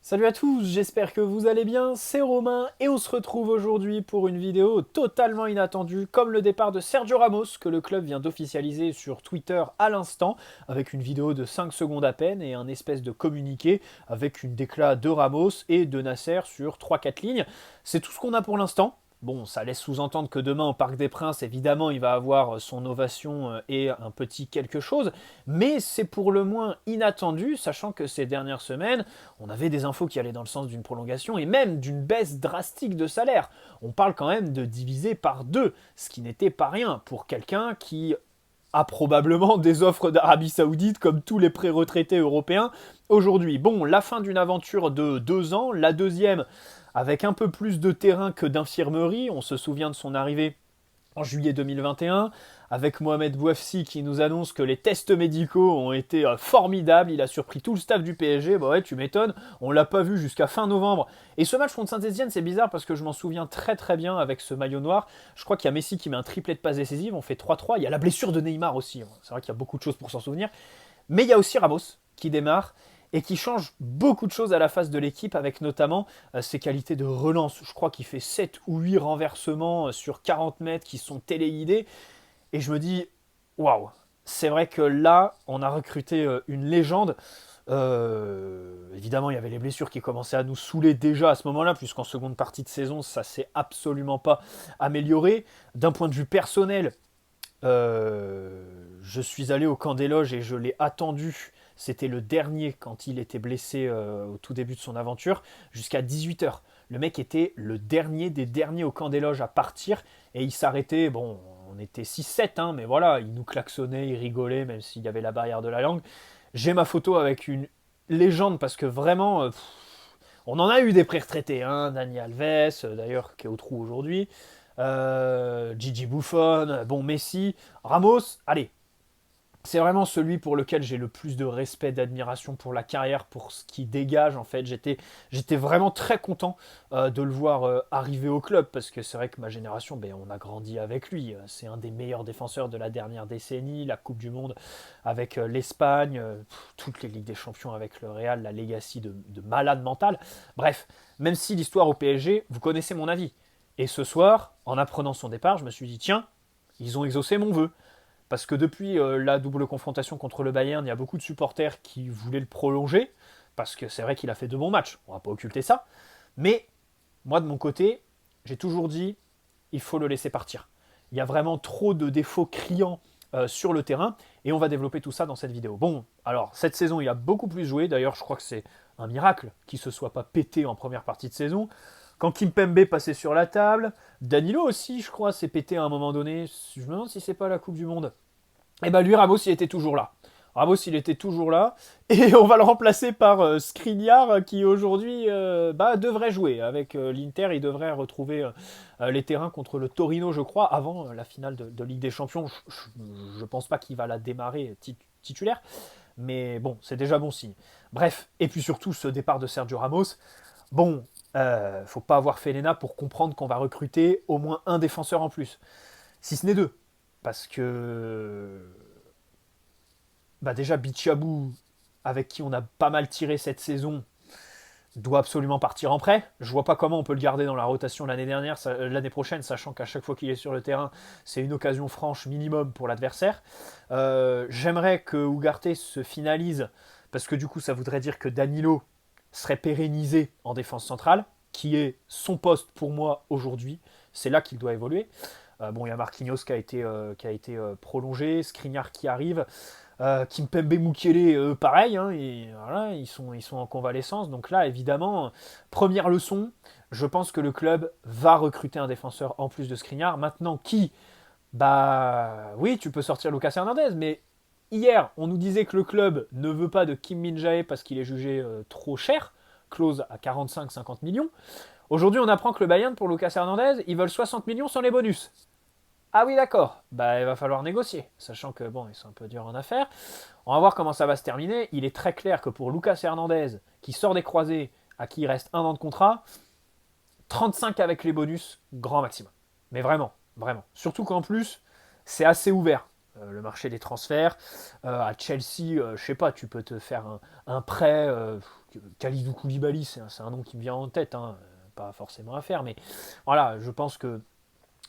Salut à tous, j'espère que vous allez bien, c'est Romain et on se retrouve aujourd'hui pour une vidéo totalement inattendue comme le départ de Sergio Ramos que le club vient d'officialiser sur Twitter à l'instant avec une vidéo de 5 secondes à peine et un espèce de communiqué avec une déclat de Ramos et de Nasser sur 3-4 lignes. C'est tout ce qu'on a pour l'instant. Bon, ça laisse sous-entendre que demain au Parc des Princes, évidemment, il va avoir son ovation et un petit quelque chose, mais c'est pour le moins inattendu, sachant que ces dernières semaines, on avait des infos qui allaient dans le sens d'une prolongation et même d'une baisse drastique de salaire. On parle quand même de diviser par deux, ce qui n'était pas rien pour quelqu'un qui a probablement des offres d'Arabie Saoudite comme tous les pré-retraités européens aujourd'hui. Bon, la fin d'une aventure de 2 ans, la deuxième avec un peu plus de terrain que d'infirmerie, on se souvient de son arrivée en juillet 2021, avec Mohamed Bouafsi qui nous annonce que les tests médicaux ont été formidables, il a surpris tout le staff du PSG, bah ouais tu m'étonnes, on l'a pas vu jusqu'à fin novembre. Et ce match contre Saint-Etienne c'est bizarre parce que je m'en souviens très très bien avec ce maillot noir, je crois qu'il y a Messi qui met un triplé de passes décisives, on fait 3-3, il y a la blessure de Neymar aussi, c'est vrai qu'il y a beaucoup de choses pour s'en souvenir, mais il y a aussi Ramos qui démarre, et qui change beaucoup de choses à la face de l'équipe, avec notamment ses qualités de relance. Je crois qu'il fait 7 ou 8 renversements sur 40 mètres qui sont téléguidés. Et je me dis, waouh, c'est vrai que là, on a recruté une légende. Évidemment, il y avait les blessures qui commençaient à nous saouler déjà à ce moment-là, puisqu'en seconde partie de saison, ça s'est absolument pas amélioré. D'un point de vue personnel, je suis allé au camp des loges et je l'ai attendu. C'était le dernier quand il était blessé au tout début de son aventure, jusqu'à 18 h. Le mec était le dernier des derniers au camp des loges à partir et il s'arrêtait. Bon, on était 6-7, hein, mais voilà, il nous klaxonnait, il rigolait, même s'il y avait la barrière de la langue. J'ai ma photo avec une légende parce que vraiment, on en a eu des pré-retraités, hein, Dani Alves, d'ailleurs, qui est au trou aujourd'hui. Gigi Buffon, bon Messi, Ramos, allez, c'est vraiment celui pour lequel j'ai le plus de respect, d'admiration pour la carrière, pour ce qu'il dégage en fait. J'étais vraiment très content de le voir arriver au club parce que c'est vrai que ma génération, ben, on a grandi avec lui. C'est un des meilleurs défenseurs de la dernière décennie, la Coupe du Monde avec l'Espagne, toutes les Ligues des Champions avec le Real, la legacy de malade mental. Bref, même si l'histoire au PSG, vous connaissez mon avis. Et ce soir, en apprenant son départ, je me suis dit tiens, ils ont exaucé mon vœu. Parce que depuis la double confrontation contre le Bayern, il y a beaucoup de supporters qui voulaient le prolonger, parce que c'est vrai qu'il a fait de bons matchs, on va pas occulter ça. Mais moi de mon côté, j'ai toujours dit, il faut le laisser partir. Il y a vraiment trop de défauts criants sur le terrain, et on va développer tout ça dans cette vidéo. Bon, alors cette saison, il a beaucoup plus joué, d'ailleurs je crois que c'est un miracle qu'il ne se soit pas pété en première partie de saison. Quand Kimpembe passait sur la table, Danilo aussi, je crois, s'est pété à un moment donné. Je me demande si c'est pas la Coupe du Monde. Et bah lui, Ramos, il était toujours là. Ramos, il était toujours là. Et on va le remplacer par Skriniar, qui aujourd'hui devrait jouer. Avec l'Inter, il devrait retrouver les terrains contre le Torino, je crois, avant la finale de Ligue des Champions. Je pense pas qu'il va la démarrer titulaire. Mais bon, c'est déjà bon signe. Bref, et puis surtout, ce départ de Sergio Ramos. Bon, faut pas avoir fait l'ENA pour comprendre qu'on va recruter au moins un défenseur en plus. Si ce n'est deux. Parce que déjà Bichabou, avec qui on a pas mal tiré cette saison, doit absolument partir en prêt. Je vois pas comment on peut le garder dans la rotation l'année prochaine, sachant qu'à chaque fois qu'il est sur le terrain, c'est une occasion franche minimum pour l'adversaire. J'aimerais que Ugarte se finalise, parce que du coup ça voudrait dire que Danilo serait pérennisé en défense centrale, qui est son poste pour moi aujourd'hui. C'est là qu'il doit évoluer. Bon, il y a Marquinhos qui a été prolongé, Skriniar qui arrive. Kimpembe Mukiele, pareil, hein, et voilà, ils sont en convalescence. Donc là, évidemment, première leçon, je pense que le club va recruter un défenseur en plus de Skriniar. Maintenant, qui? Bah oui, tu peux sortir Lucas Hernandez, mais hier, on nous disait que le club ne veut pas de Kim Min-jae parce qu'il est jugé trop cher, clause à 45-50 millions. Aujourd'hui, on apprend que le Bayern, pour Lucas Hernandez, ils veulent 60 millions sans les bonus. Ah oui, d'accord. Bah, il va falloir négocier, sachant que bon, ils sont un peu durs en affaires. On va voir comment ça va se terminer. Il est très clair que pour Lucas Hernandez, qui sort des croisés, à qui il reste 1 an de contrat, 35 avec les bonus, grand maximum. Mais vraiment, vraiment. Surtout qu'en plus, c'est assez ouvert. Le marché des transferts. À Chelsea, je sais pas, tu peux te faire un prêt. Kalidou Koulibaly, c'est un nom qui me vient en tête, hein, pas forcément à faire, mais voilà, je pense que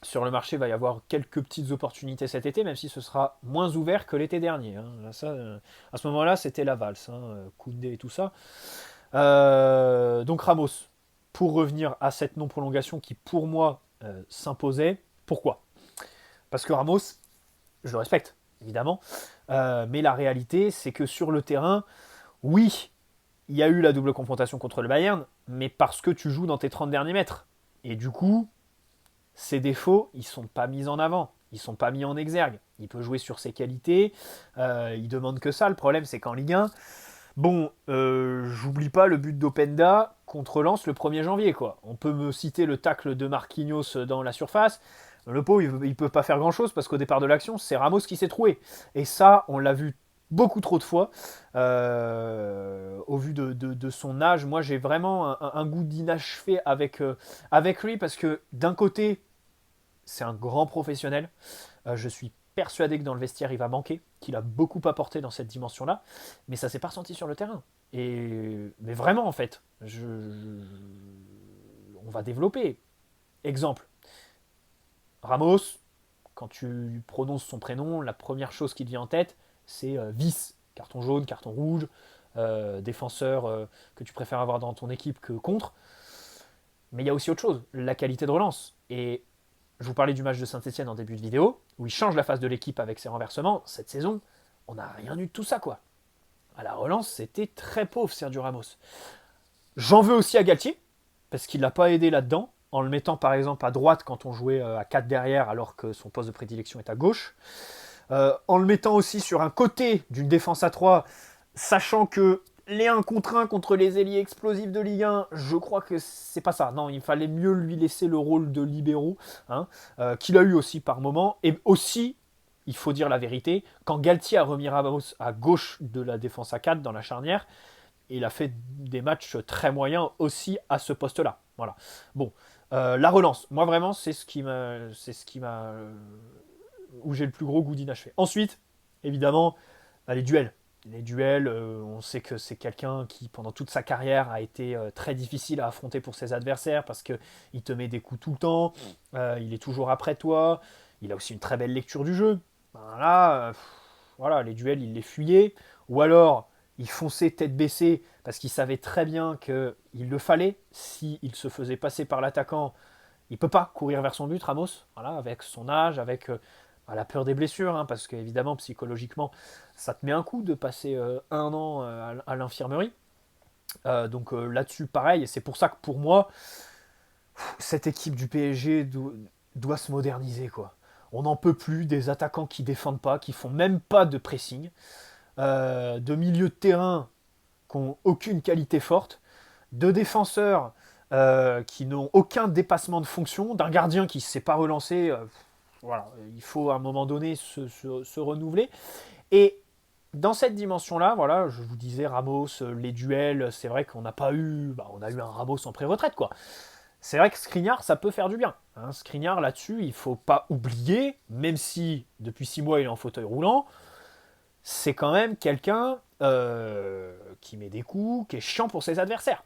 sur le marché, il va y avoir quelques petites opportunités cet été, même si ce sera moins ouvert que l'été dernier. Hein. Là, ça, à ce moment-là, c'était la valse, hein, Koundé et tout ça. Donc Ramos, pour revenir à cette non-prolongation qui, pour moi, s'imposait. Pourquoi? Parce que Ramos, je le respecte, évidemment, mais la réalité, c'est que sur le terrain, oui, il y a eu la double confrontation contre le Bayern, mais parce que tu joues dans tes 30 derniers mètres. Et du coup, ses défauts, ils ne sont pas mis en avant, ils ne sont pas mis en exergue. Il peut jouer sur ses qualités, il demande que ça. Le problème, c'est qu'en Ligue 1, bon, j'oublie pas le but d'Openda contre Lens le 1er janvier. Quoi. On peut me citer le tacle de Marquinhos dans la surface. Le pauvre, il ne peut pas faire grand-chose parce qu'au départ de l'action, c'est Ramos qui s'est troué. Et ça, on l'a vu beaucoup trop de fois. Au vu de son âge, moi j'ai vraiment un goût d'inachevé avec lui parce que d'un côté, c'est un grand professionnel. Je suis persuadé que dans le vestiaire, il va manquer, qu'il a beaucoup apporté dans cette dimension-là, mais ça s'est pas ressenti sur le terrain. Mais vraiment, en fait, on va développer. Exemple, Ramos, quand tu prononces son prénom, la première chose qui te vient en tête, c'est vice. Carton jaune, carton rouge, défenseur que tu préfères avoir dans ton équipe que contre. Mais il y a aussi autre chose, la qualité de relance. Et je vous parlais du match de Saint-Etienne en début de vidéo, où il change la face de l'équipe avec ses renversements. Cette saison, on n'a rien eu de tout ça, quoi. À la relance, c'était très pauvre, Sergio Ramos. J'en veux aussi à Galtier, parce qu'il ne l'a pas aidé là-dedans, en le mettant par exemple à droite quand on jouait à 4 derrière, alors que son poste de prédilection est à gauche. En le mettant aussi sur un côté d'une défense à 3, sachant que les 1 contre 1 contre les ailiers explosifs de Ligue 1, je crois que c'est pas ça. Non, il fallait mieux lui laisser le rôle de libéraux, hein, qu'il a eu aussi par moment. Et aussi, il faut dire la vérité, quand Galtier a remis Ramos à gauche de la défense à 4 dans la charnière, il a fait des matchs très moyens aussi à ce poste-là. Voilà. Bon, la relance, moi vraiment, c'est ce qui m'a, où j'ai le plus gros goût d'inachevé. Ensuite, évidemment, les duels. Les duels, on sait que c'est quelqu'un qui, pendant toute sa carrière, a été très difficile à affronter pour ses adversaires parce qu'il te met des coups tout le temps, il est toujours après toi, il a aussi une très belle lecture du jeu. Ben là, voilà, les duels, il les fuyait, ou alors il fonçait tête baissée parce qu'il savait très bien qu'il le fallait. S'il se faisait passer par l'attaquant, il ne peut pas courir vers son but, Ramos, voilà, avec son âge, avec la peur des blessures, hein, parce qu'évidemment, psychologiquement, ça te met un coup de passer 1 an à l'infirmerie. Donc là-dessus, pareil, et c'est pour ça que pour moi, cette équipe du PSG doit se moderniser, quoi. On n'en peut plus des attaquants qui défendent pas, qui font même pas de pressing, de milieux de terrain qui n'ont aucune qualité forte, de défenseurs qui n'ont aucun dépassement de fonction, d'un gardien qui ne sait pas relancer. Voilà, il faut à un moment donné se renouveler. Et dans cette dimension-là, voilà, je vous disais Ramos, les duels, c'est vrai qu'on n'a pas eu, on a eu un Ramos en pré-retraite, quoi. C'est vrai que Skriniar, ça peut faire du bien. Hein. Skriniar, là-dessus, il ne faut pas oublier, même si depuis 6 mois il est en fauteuil roulant, c'est quand même quelqu'un qui met des coups, qui est chiant pour ses adversaires.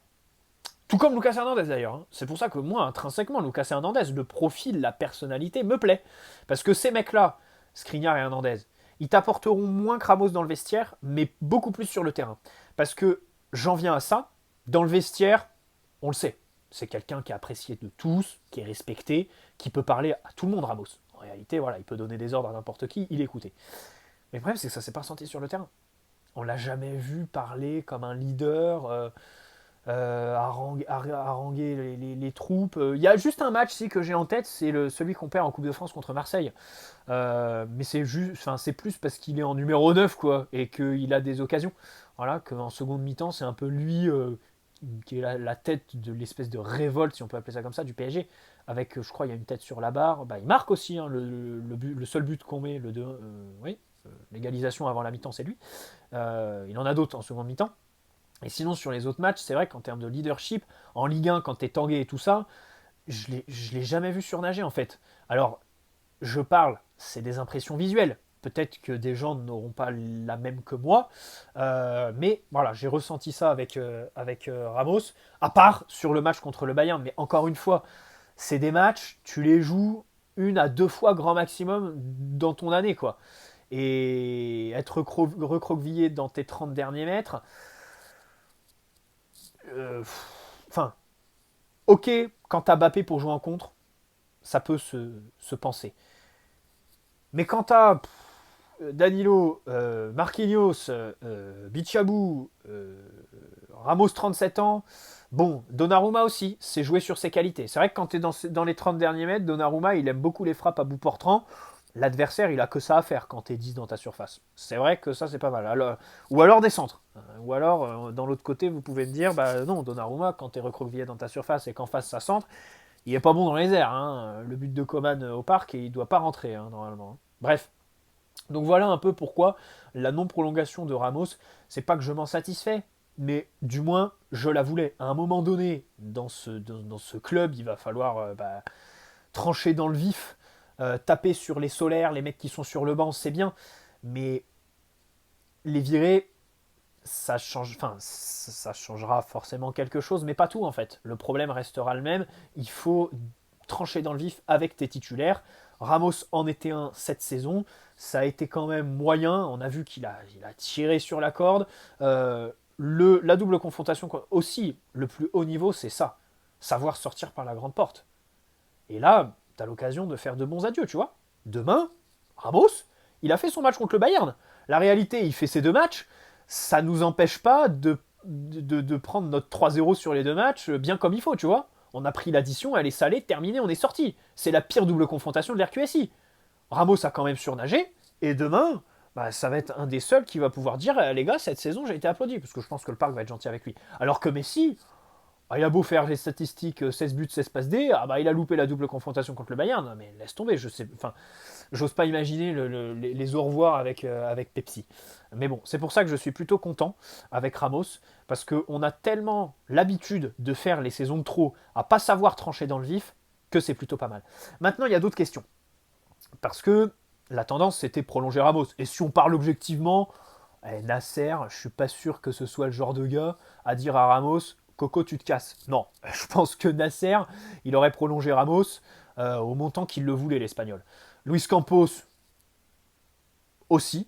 Tout comme Lucas Hernandez d'ailleurs. Hein. C'est pour ça que moi, intrinsèquement, Lucas Hernandez, le profil, la personnalité me plaît. Parce que ces mecs-là, Skriniar et Hernandez, ils t'apporteront moins que Ramos dans le vestiaire, mais beaucoup plus sur le terrain. Parce que j'en viens à ça, dans le vestiaire, on le sait. C'est quelqu'un qui est apprécié de tous, qui est respecté, qui peut parler à tout le monde, Ramos. En réalité, voilà, il peut donner des ordres à n'importe qui, il est écouté. Mais le problème, c'est que ça ne s'est pas senti sur le terrain. On l'a jamais vu parler comme un leader, haranguer les troupes. Il y a juste un match que j'ai en tête, c'est celui qu'on perd en Coupe de France contre Marseille. Mais c'est plus parce qu'il est en numéro 9 quoi, et qu'il a des occasions. Voilà, qu'en seconde mi-temps, c'est un peu lui qui est la tête de l'espèce de révolte, si on peut appeler ça comme ça, du PSG. Avec, je crois, il y a une tête sur la barre. Il marque aussi, hein, le seul but qu'on met, le 2, oui, l'égalisation avant la mi-temps, c'est lui. Il en a d'autres en seconde mi-temps. Et sinon, sur les autres matchs, c'est vrai qu'en termes de leadership, en Ligue 1, quand t'es Tanguay et tout ça, je l'ai jamais vu surnager, en fait. Alors, je parle, c'est des impressions visuelles. Peut-être que des gens n'auront pas la même que moi. Mais voilà, j'ai ressenti ça avec Ramos. À part sur le match contre le Bayern. Mais encore une fois, c'est des matchs, tu les joues 1 à 2 fois grand maximum dans ton année, quoi. Et être recroquevillé dans tes 30 derniers mètres, enfin, ok, quand t'as Mbappé pour jouer en contre, ça peut se penser. Mais quand t'as Danilo, Marquinhos, Bichabou, Ramos 37 ans, bon, Donnarumma aussi, c'est jouer sur ses qualités. C'est vrai que quand tu es dans les 30 derniers mètres, Donnarumma, il aime beaucoup les frappes à bout portant. L'adversaire, il a que ça à faire quand tu es 10 dans ta surface. C'est vrai que ça, c'est pas mal. Alors, ou alors des centres. Ou alors, dans l'autre côté, vous pouvez me dire, bah non, Donnarumma, quand tu es recroquevillé dans ta surface et qu'en face ça centre, il est pas bon dans les airs. Hein. Le but de Coman au parc, il doit pas rentrer, hein, normalement. Bref. Donc voilà un peu pourquoi la non-prolongation de Ramos, c'est pas que je m'en satisfais, mais du moins je la voulais. À un moment donné, dans ce club, il va falloir trancher dans le vif, taper sur les solaires, les mecs qui sont sur le banc, c'est bien, mais les virer, ça changera forcément quelque chose, mais pas tout en fait. Le problème restera le même. Il faut trancher dans le vif avec tes titulaires. Ramos en était un cette saison. Ça a été quand même moyen. On a vu il a tiré sur la corde. La double confrontation aussi, le plus haut niveau, c'est ça. Savoir sortir par la grande porte. Et là, tu as l'occasion de faire de bons adieux, tu vois. Demain, Ramos, il a fait son match contre le Bayern. La réalité, il fait ses 2 matchs. Ça ne nous empêche pas de prendre notre 3-0 sur les 2 matchs bien comme il faut, tu vois. On a pris l'addition, elle est salée, terminée, on est sorti. C'est la pire double confrontation de l'RQSI. Ramos a quand même surnagé, et demain, ça va être un des seuls qui va pouvoir dire les gars, cette saison j'ai été applaudi, parce que je pense que le parc va être gentil avec lui. Alors que Messi, il a beau faire les statistiques 16 buts, 16 passes D, il a loupé la double confrontation contre le Bayern. Non, mais laisse tomber, j'ose pas imaginer les au revoir avec Pepsi. Mais bon, c'est pour ça que je suis plutôt content avec Ramos, parce qu'on a tellement l'habitude de faire les saisons de trop à pas savoir trancher dans le vif, que c'est plutôt pas mal. Maintenant, il y a d'autres questions. Parce que la tendance, c'était prolonger Ramos. Et si on parle objectivement, Nasser, je suis pas sûr que ce soit le genre de gars à dire à Ramos, Coco, tu te casses. Non, je pense que Nasser, il aurait prolongé Ramos au montant qu'il le voulait, l'Espagnol. Luis Campos aussi,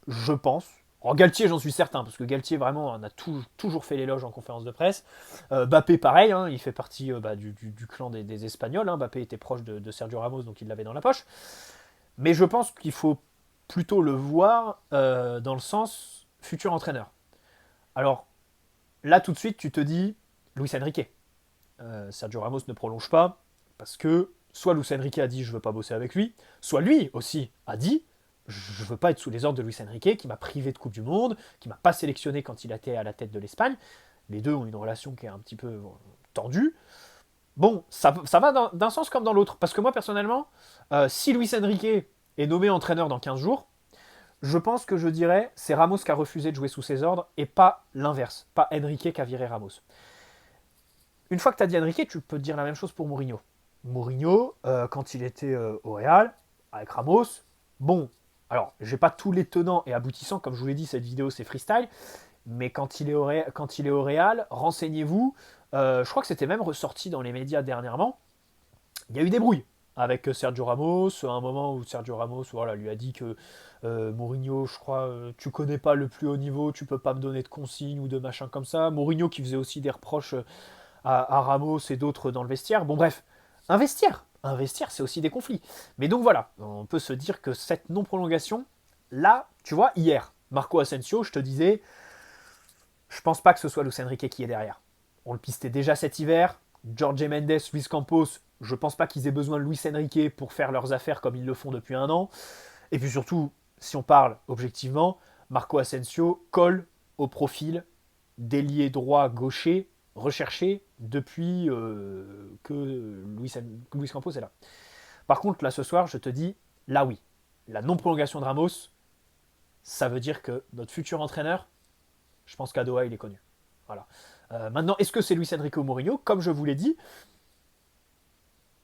je pense. Alors, Galtier, j'en suis certain, parce que Galtier, vraiment, on a toujours fait l'éloge en conférence de presse. Bappé, pareil, hein, il fait partie du clan des Espagnols. Hein. Bappé était proche de Sergio Ramos, donc il l'avait dans la poche. Mais je pense qu'il faut plutôt le voir dans le sens futur entraîneur. Alors, là, tout de suite, tu te dis Luis Enrique. Sergio Ramos ne prolonge pas, parce que soit Luis Enrique a dit je veux pas bosser avec lui, soit lui aussi a dit je veux pas être sous les ordres de Luis Enrique, qui m'a privé de Coupe du Monde, qui m'a pas sélectionné quand il était à la tête de l'Espagne. Les deux ont une relation qui est un petit peu tendue. Bon, ça va d'un sens comme dans l'autre. Parce que moi, personnellement, si Luis Enrique est nommé entraîneur dans 15 jours, je pense que je dirais c'est Ramos qui a refusé de jouer sous ses ordres et pas l'inverse. Pas Enrique qui a viré Ramos. Une fois que tu as dit Enrique, tu peux te dire la même chose pour Mourinho. Mourinho, quand il était au Real, avec Ramos, bon, alors, j'ai pas tous les tenants et aboutissants, comme je vous l'ai dit, cette vidéo c'est freestyle, mais quand il est au Real, renseignez-vous, je crois que c'était même ressorti dans les médias dernièrement, il y a eu des brouilles avec Sergio Ramos, à un moment où Sergio Ramos lui a dit que Mourinho, je crois, tu connais pas le plus haut niveau, tu peux pas me donner de consignes ou de machin comme ça. Mourinho qui faisait aussi des reproches à Ramos et d'autres dans le vestiaire. Bon bref, un vestiaire c'est aussi des conflits. Mais donc voilà, on peut se dire que cette non-prolongation, là, tu vois, hier, Marco Asensio, je te disais, je pense pas que ce soit Luis Enrique qui est derrière. On le pistait déjà cet hiver. Jorge Mendes, Luis Campos, je pense pas qu'ils aient besoin de Luis Enrique pour faire leurs affaires comme ils le font depuis un an. Et puis surtout, si on parle objectivement, Marco Asensio colle au profil d'ailier droit gaucher recherché depuis que Luis Campos est là. Par contre, là ce soir, je te dis, là oui, la non-prolongation de Ramos, ça veut dire que notre futur entraîneur, je pense qu'à Doha, il est connu. Voilà. Maintenant, est-ce que c'est Luis Enrique ou Mourinho? Comme je vous l'ai dit,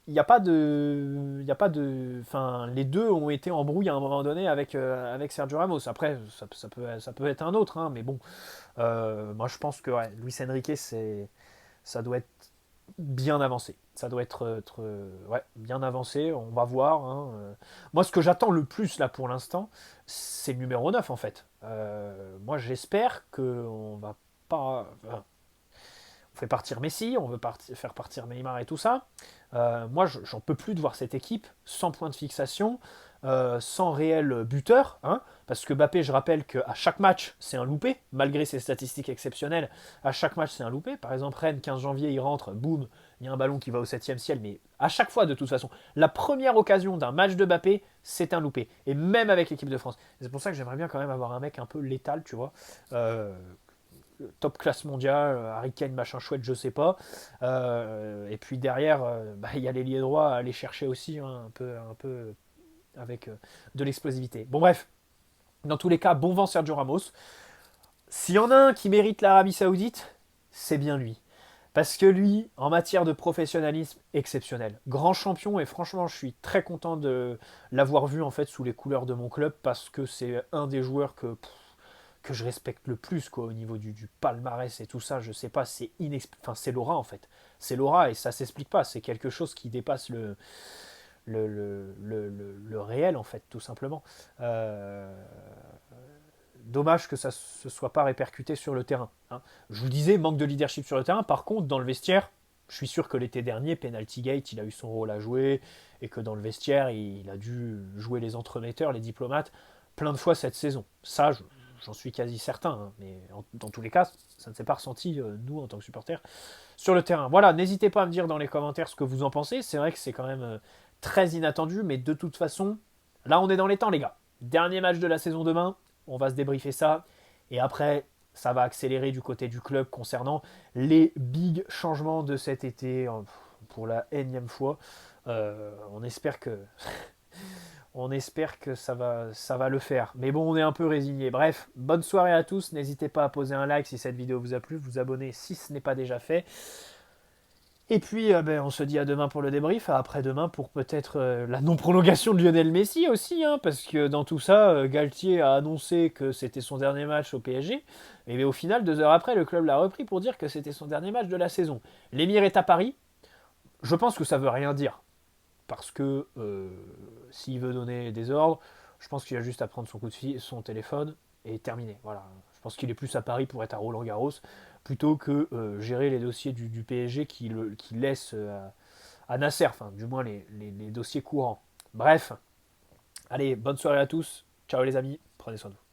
il n'y a pas de, il y a pas de, enfin, les deux ont été en brouille à un moment donné avec Sergio Ramos. Après, ça peut être un autre, hein, mais bon, moi je pense que ouais, Luis Enrique, ça doit être bien avancé. Ça doit être, ouais, bien avancé. On va voir, hein. Moi, ce que j'attends le plus là pour l'instant, c'est le numéro 9 en fait. Moi, j'espère qu'on va pas. Enfin, on fait partir Messi, on veut faire partir Neymar et tout ça. Moi, j'en peux plus de voir cette équipe sans point de fixation, sans réel buteur. Hein, parce que Mbappé, je rappelle qu'à chaque match, c'est un loupé, malgré ses statistiques exceptionnelles. À chaque match, c'est un loupé. Par exemple, Rennes, 15 janvier, il rentre, boum, il y a un ballon qui va au 7e ciel. Mais à chaque fois, de toute façon, la première occasion d'un match de Mbappé, c'est un loupé. Et même avec l'équipe de France. C'est pour ça que j'aimerais bien quand même avoir un mec un peu létal, tu vois. Top classe mondiale, Harry Kane, machin chouette, je sais pas. Et puis derrière, il y a l'ailier droit à aller chercher aussi, hein, un peu avec de l'explosivité. Bon, bref, dans tous les cas, bon vent Sergio Ramos. S'il y en a un qui mérite l'Arabie Saoudite, c'est bien lui. Parce que lui, en matière de professionnalisme, exceptionnel. Grand champion, et franchement, je suis très content de l'avoir vu en fait sous les couleurs de mon club, parce que c'est un des joueurs que je respecte le plus quoi, au niveau du palmarès et tout ça. Je sais pas, enfin, c'est l'aura en fait. C'est l'aura et ça s'explique pas. C'est quelque chose qui dépasse le réel en fait, tout simplement. Euh, Dommage que ça ne se soit pas répercuté sur le terrain. Hein. Je vous disais, manque de leadership sur le terrain. Par contre, dans le vestiaire, je suis sûr que l'été dernier, Penalty Gate, il a eu son rôle à jouer et que dans le vestiaire, il a dû jouer les entremetteurs, les diplomates, plein de fois cette saison. Ça, j'en suis quasi certain. Hein, mais dans tous les cas, ça ne s'est pas ressenti, nous, en tant que supporters, sur le terrain. Voilà, n'hésitez pas à me dire dans les commentaires ce que vous en pensez. C'est vrai que c'est quand même très inattendu, mais de toute façon, là, on est dans les temps, les gars. Dernier match de la saison demain. On va se débriefer ça. Et après, ça va accélérer du côté du club concernant les big changements de cet été pour la énième fois. On espère que ça va le faire. Mais bon, on est un peu résigné. Bref, bonne soirée à tous. N'hésitez pas à poser un like si cette vidéo vous a plu, vous abonner si ce n'est pas déjà fait. Et puis, on se dit à demain pour le débrief, à après-demain pour peut-être la non-prolongation de Lionel Messi aussi, hein, parce que dans tout ça, Galtier a annoncé que c'était son dernier match au PSG, et bien, au final, 2 heures après, le club l'a repris pour dire que c'était son dernier match de la saison. L'émir est à Paris, je pense que ça veut rien dire, parce que s'il veut donner des ordres, je pense qu'il a juste à prendre son coup de fil, son téléphone et terminer. Voilà. Je pense qu'il est plus à Paris pour être à Roland Garros plutôt que gérer les dossiers du PSG qui laisse à Nasser, enfin du moins les dossiers courants. Bref, allez, bonne soirée à tous. Ciao les amis, prenez soin de vous.